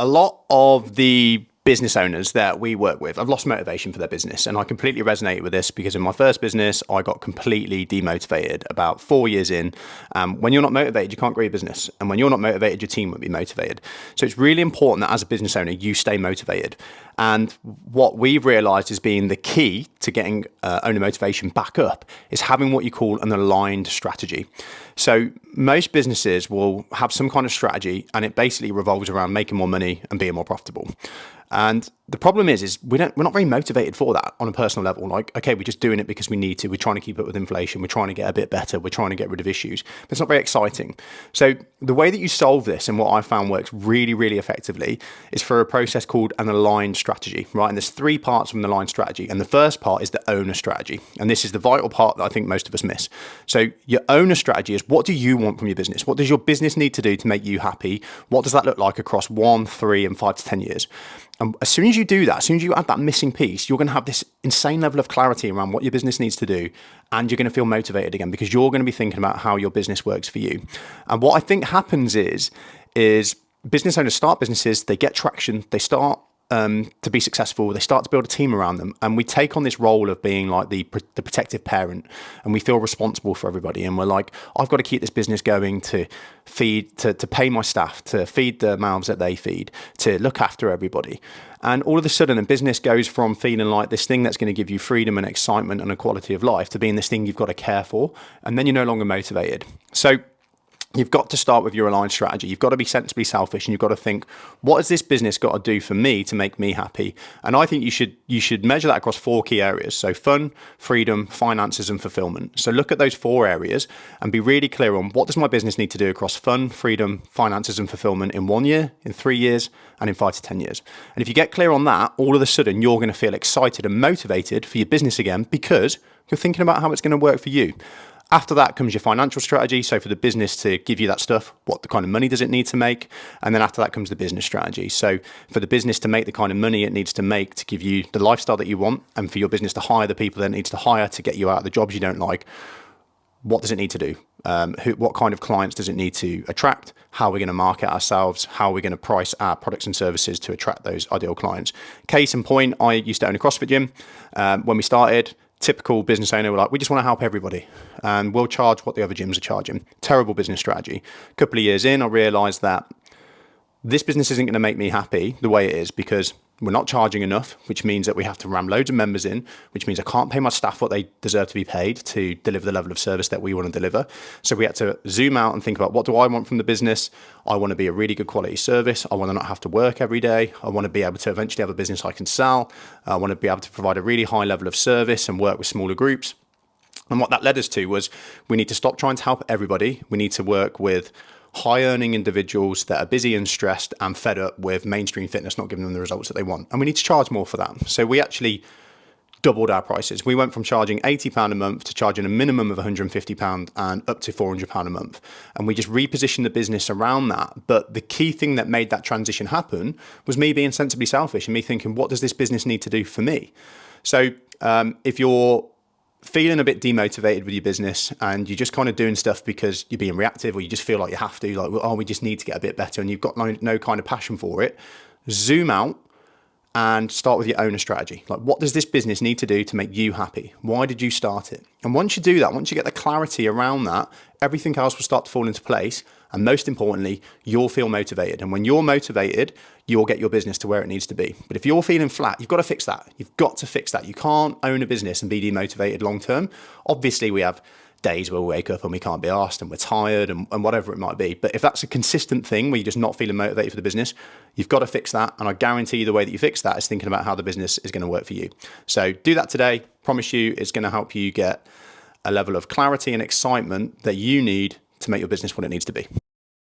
a lot of the business owners that we work with have lost motivation for their business. And I completely resonate with this because in my first business, I got completely demotivated about 4 years in. When you're not motivated, you can't grow your business. And when you're not motivated, your team won't be motivated. So it's really important that as a business owner, you stay motivated. And what we've realized is being the key to getting owner motivation back up is having what you call an aligned strategy. So most businesses will have some kind of strategy and it basically revolves around making more money and being more profitable. And the problem is we're not very motivated for that on a personal level. Like, okay, we're just doing it because we need to. We're trying to keep up with inflation. We're trying to get a bit better. We're trying to get rid of issues. But it's not very exciting. So the way that you solve this and what I found works really, really effectively is for a process called an aligned strategy, right? And there's 3 parts from the aligned strategy. And the first part is the owner strategy. And this is the vital part that I think most of us miss. So your owner strategy is, what do you want from your business? What does your business need to do to make you happy? What does that look like across 1, 3, and 5 to 10 years? And as soon as you do that, as soon as you add that missing piece, you're going to have this insane level of clarity around what your business needs to do. And you're going to feel motivated again because you're going to be thinking about how your business works for you. And what I think happens is business owners start businesses, they get traction, they start to be successful, they start to build a team around them. And we take on this role of being like the protective parent, and we feel responsible for everybody. And we're like, I've got to keep this business going to feed, to pay my staff, to feed the mouths that they feed, to look after everybody. And all of a sudden, a business goes from feeling like this thing that's going to give you freedom and excitement and a quality of life to being this thing you've got to care for. And then you're no longer motivated. So you've got to start with your aligned strategy. You've got to be sensibly selfish, and you've got to think, what has this business got to do for me to make me happy? And I think you should measure that across 4 key areas. So fun, freedom, finances, and fulfillment. So look at those 4 areas and be really clear on what does my business need to do across fun, freedom, finances, and fulfillment in 1 year, in 3 years, and in 5 to 10 years. And if you get clear on that, all of a sudden you're going to feel excited and motivated for your business again because you're thinking about how it's going to work for you. After that comes your financial strategy. So for the business to give you that stuff, what the kind of money does it need to make? And then after that comes the business strategy. So for the business to make the kind of money it needs to make to give you the lifestyle that you want, and for your business to hire the people that it needs to hire to get you out of the jobs you don't like, what does it need to do? What kind of clients does it need to attract? How are we going to market ourselves? How are we going to price our products and services to attract those ideal clients? Case in point, I used to own a CrossFit gym. When we started, typical business owner were like, we just want to help everybody and we'll charge what the other gyms are charging. Terrible business strategy. A couple of years in, I realized that this business isn't going to make me happy the way it is because we're not charging enough, which means that we have to ram loads of members in, which means I can't pay my staff what they deserve to be paid to deliver the level of service that we want to deliver. So we had to zoom out and think about, what do I want from the business? I want to be a really good quality service. I want to not have to work every day. I want to be able to eventually have a business I can sell. I want to be able to provide a really high level of service and work with smaller groups. And what that led us to was we need to stop trying to help everybody. We need to work with high earning individuals that are busy and stressed and fed up with mainstream fitness not giving them the results that they want. And we need to charge more for that. So we actually doubled our prices. We went from charging £80 a month to charging a minimum of £150 and up to £400 a month. And we just repositioned the business around that. But the key thing that made that transition happen was me being sensibly selfish and me thinking, what does this business need to do for me? So if you're feeling a bit demotivated with your business and you're just kind of doing stuff because you're being reactive or you just feel like you have to, like, oh, we just need to get a bit better, and you've got no kind of passion for it, zoom out and start with your owner strategy. Like, what does this business need to do to make you happy? Why did you start it? And once you do that, once you get the clarity around that, everything else will start to fall into place. And most importantly, you'll feel motivated. And when you're motivated, you'll get your business to where it needs to be. But if you're feeling flat, you've got to fix that. You've got to fix that. You can't own a business and be demotivated long term. Obviously, we have days where we wake up and we can't be asked and we're tired and whatever it might be. But if that's a consistent thing where you're just not feeling motivated for the business, you've got to fix that. And I guarantee you the way that you fix that is thinking about how the business is going to work for you. So do that today. Promise you it's going to help you get a level of clarity and excitement that you need to make your business what it needs to be.